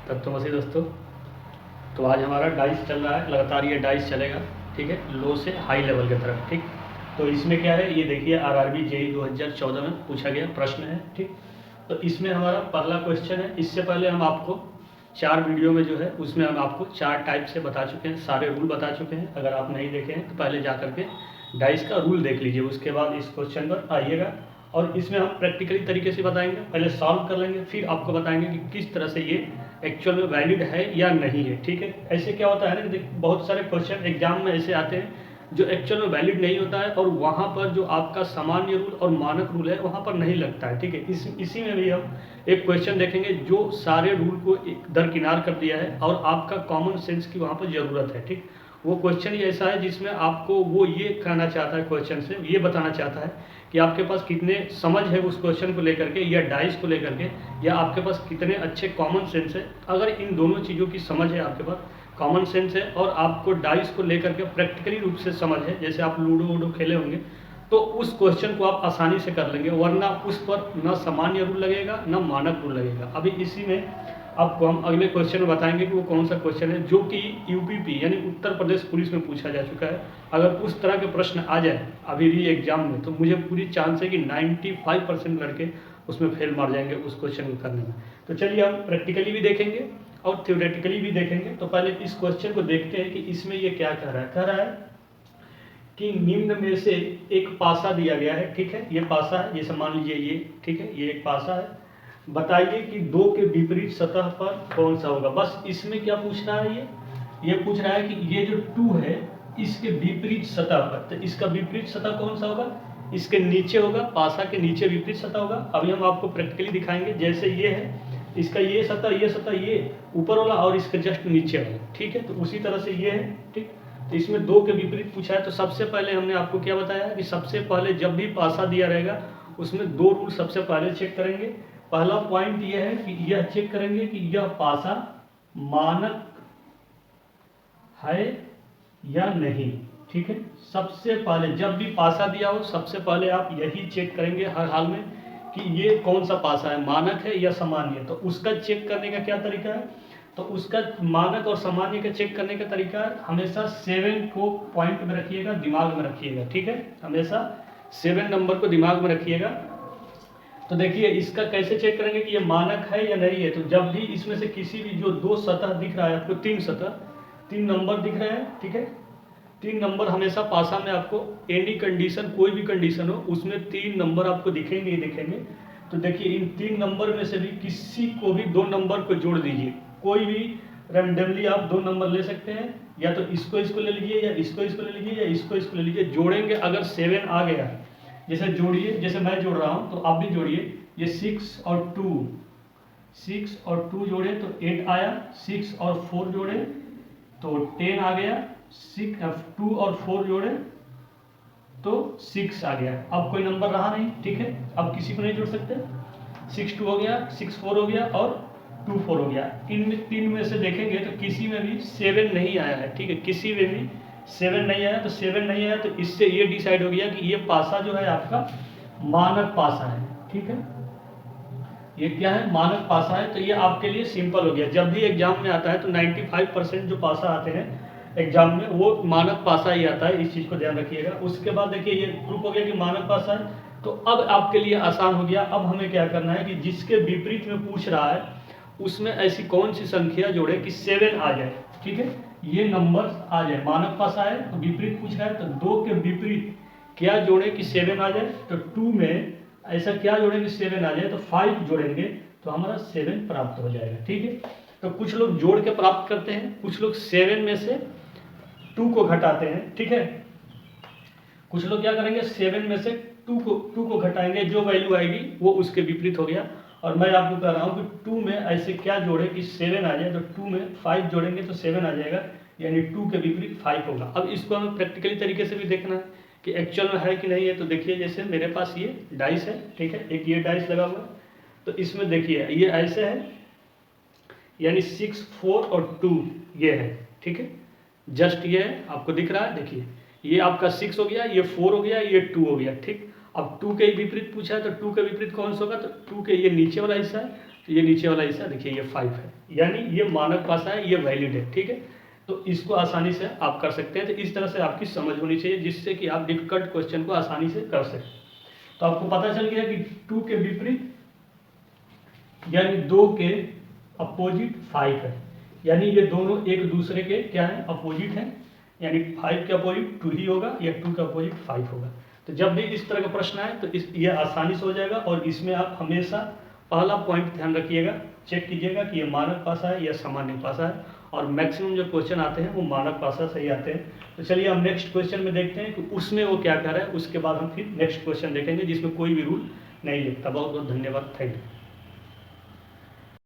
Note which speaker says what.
Speaker 1: तत्वमसी दोस्तों। तो आज हमारा डाइस चल रहा है, लगातार ये डाइस चलेगा, ठीक है, लो से हाई लेवल की तरफ। ठीक, तो इसमें क्या है, ये देखिए आरआरबी जेई 2014 में पूछा गया प्रश्न है। ठीक, तो इसमें हमारा पहला क्वेश्चन है। इससे पहले हम आपको 4 वीडियो में जो है उसमें हम आपको 4 टाइप से बता चुके हैं, सारे रूल बता चुके हैं। अगर आप नहीं देखे हैं तो पहले जा करके डाइस का रूल देख लीजिए, उसके बाद इस क्वेश्चन पर आइएगा। और इसमें हम प्रैक्टिकली तरीके से बताएंगे, पहले सॉल्व कर लेंगे, फिर आपको बताएंगे कि किस तरह से ये एक्चुअल में वैलिड है या नहीं है। ठीक है, ऐसे क्या होता है ना कि बहुत सारे क्वेश्चन एग्जाम में ऐसे आते हैं जो एक्चुअल में वैलिड नहीं होता है, और वहाँ पर जो आपका सामान्य रूल और मानक रूल है वहाँ पर नहीं लगता है। ठीक है, इसी में भी हम एक क्वेश्चन देखेंगे जो सारे रूल को दरकिनार कर दिया है और आपका कॉमन सेंस की वहाँ पर ज़रूरत है। ठीक, वो क्वेश्चन ही ऐसा है जिसमें आपको वो ये कहना चाहता है, क्वेश्चन से ये बताना चाहता है कि आपके पास कितने समझ है उस क्वेश्चन को लेकर के या डाइस को लेकर के, या आपके पास कितने अच्छे कॉमन सेंस है। अगर इन दोनों चीज़ों की समझ है, आपके पास कॉमन सेंस है और आपको डाइस को लेकर के प्रैक्टिकली रूप से समझ है, जैसे आप लूडो वूडो खेले होंगे, तो उस क्वेश्चन को आप आसानी से कर लेंगे, वरना उस पर न सामान्य रूल लगेगा न मानक रूल लगेगा। अभी इसी में आपको हम अगले क्वेश्चन में बताएंगे कि वो कौन सा क्वेश्चन है जो कि यूपीपी यानी उत्तर प्रदेश पुलिस में पूछा जा चुका है। अगर उस तरह के प्रश्न आ जाए अभी री एग्जाम में, तो मुझे पूरी चांस है कि 95% लड़के उसमें फेल मार जाएंगे उस क्वेश्चन को करने में। तो चलिए हम प्रैक्टिकली भी देखेंगे और थ्योरेटिकली भी देखेंगे। तो पहले इस क्वेश्चन को देखते हैं कि इसमें ये क्या कह रहा है कि निम्न में से एक पासा दिया गया है। ठीक है, ये पासा है, जैसे मान लीजिए ये, ठीक है, ये एक पासा है। बताइए कि 2 के विपरीत सतह पर कौन सा होगा। बस इसमें क्या पूछ रहा है, ये पूछ रहा है कि ये जो 2 है इसके विपरीत सतह पर, तो इसका विपरीत सतह कौन सा होगा, इसके नीचे होगा, पासा के नीचे विपरीत सतह होगा। अभी हम आपको प्रैक्टिकली दिखाएंगे, जैसे ये है इसका ये सतह ये ऊपर वाला और इसके जस्ट नीचे वाला। ठीक है, तो उसी तरह से ये है। ठीक, तो इसमें 2 के विपरीत पूछा है। तो सबसे पहले हमने आपको क्या बताया कि सबसे पहले जब भी पासा दिया रहेगा उसमें 2 रूल सबसे पहले चेक करेंगे। पहला पॉइंट यह है कि यह चेक करेंगे कि यह पासा मानक है या नहीं। ठीक है, सबसे पहले जब भी पासा दिया हो सबसे पहले आप यही चेक करेंगे हर हाल में कि ये कौन सा पासा है, मानक है या सामान्य। तो उसका चेक करने का क्या तरीका है, तो उसका मानक और सामान्य का चेक करने का तरीका है, हमेशा 7 को पॉइंट में रखिएगा, दिमाग में रखिएगा। ठीक है, हमेशा 7 नंबर को दिमाग में रखिएगा। तो देखिए इसका कैसे चेक करेंगे कि ये मानक है या नहीं है। तो जब भी इसमें से किसी भी जो 2 सतह दिख रहा है आपको, 3 सतह, 3 नंबर दिख रहे हैं। ठीक है, 3 नंबर हमेशा पासा में आपको एनी कंडीशन, कोई भी कंडीशन हो उसमें 3 नंबर आपको दिखेंगे ही दिखेंगे। तो देखिए इन 3 नंबर में से भी किसी को भी 2 नंबर को जोड़ दीजिए, कोई भी रैंडमली आप 2 नंबर ले सकते हैं, या तो इसको ले लीजिए, या इसको ले लीजिए, या इसको ले लीजिए। जोड़ेंगे अगर 7 आ गया, जैसे जोड़िए, जैसे मैं जोड़ रहा हूँ तो आप भी जोड़िए। ये 6 और 2 जोड़े तो 8 आया, 6 और 4 जोड़े तो 10 आ गया, 2 और 4 जोड़े तो 6 आ गया। अब कोई नंबर रहा नहीं। ठीक है, अब किसी को नहीं जोड़ सकते। 6 2 हो गया, 6 4 हो गया और 2 4 हो गया। इन 3 में से देखेंगे तो किसी में भी 7 नहीं आया है। ठीक है, किसी में भी 7 नहीं आया, तो 7 नहीं आया तो इससे ये डिसाइड हो गया कि ये पासा जो है आपका मानक पासा है। ठीक है, ये क्या है, मानक पासा है। तो ये आपके लिए सिंपल हो गया। जब भी एग्जाम में आता है तो 95% जो पासा आते हैं एग्जाम में वो मानक पासा ही आता है, इस चीज़ को ध्यान रखिएगा। उसके बाद देखिए ये प्रूफ हो गया कि मानक पासा है। तो अब आपके लिए आसान हो गया। अब हमें क्या करना है कि जिसके विपरीत में पूछ रहा है उसमें ऐसी कौन सी संख्या जोड़े कि 7 आ जाए। ठीक है, ये नंबर आ जाए। मानक पासा है तो विपरीत पूछ रहा है, तो 2 के विपरीत क्या जोड़े कि 7 आ जाए। तो 2 में ऐसा क्या जोड़ेंगे 7 आ जाए, तो 5 जोड़ेंगे तो हमारा 7 प्राप्त हो जाएगा। ठीक है, तो कुछ लोग जोड़ के प्राप्त करते हैं, कुछ लोग 7 में से 2 को घटाते हैं। ठीक है, कुछ लोग क्या करेंगे 7 में से 2 को घटाएंगे, जो वैल्यू आएगी वो उसके विपरीत हो गया। और मैं आपको कह रहा हूँ कि 2 में ऐसे क्या जोड़े कि 7 आ जाए। तो 2 में 5 जोड़ेंगे तो 7 आ जाएगा, यानी 2 के विपरीत 5 होगा। अब इसको हमें प्रैक्टिकली तरीके से भी देखना है कि एक्चुअल में है कि नहीं है। तो देखिए जैसे मेरे पास ये डाइस है। ठीक है, एक ये डाइस लगा हुआ है, तो इसमें देखिए ये ऐसे है, यानी 6 4 और 2 ये है। ठीक है, जस्ट ये है, आपको दिख रहा है। देखिए ये आपका 6 हो गया, ये 4 हो गया, ये 2 हो गया। ठीक, अब 2 के विपरीत पूछा है तो 2 के विपरीत कौन सा होगा, तो 2 के ये नीचे वाला हिस्सा है, तो ये नीचे वाला हिस्सा देखिए ये 5 है, यानी ये मानक पासा है, ये वैलिड है, ठीक है। तो इसको आसानी से आप कर सकते हैं। तो इस तरह से आपकी समझ होनी चाहिए जिससे कि आप डिफिकल्ट क्वेश्चन को आसानी से कर सकें। तो आपको पता चल गया कि 2 के विपरीत यानी 2 के अपोजिट 5 है, यानी ये दोनों एक दूसरे के क्या है, अपोजिट हैं, यानी 5 के अपोजिट 2 ही होगा या 2 का अपोजिट 5 होगा। तो जब भी इस तरह का प्रश्न आए तो ये आसानी से हो जाएगा। और इसमें आप हमेशा पहला पॉइंट ध्यान रखिएगा, चेक कीजिएगा कि ये मानक पासा है या सामान्य पासा है, और मैक्सिमम जो क्वेश्चन आते हैं वो मानक पासा से ही आते हैं। तो चलिए हम नेक्स्ट क्वेश्चन में देखते हैं कि उसमें वो क्या कर रहा है, उसके बाद हम फिर नेक्स्ट क्वेश्चन देखेंगे जिसमें कोई भी रूल नहीं लिखता। बहुत बहुत धन्यवाद, थैंक यू।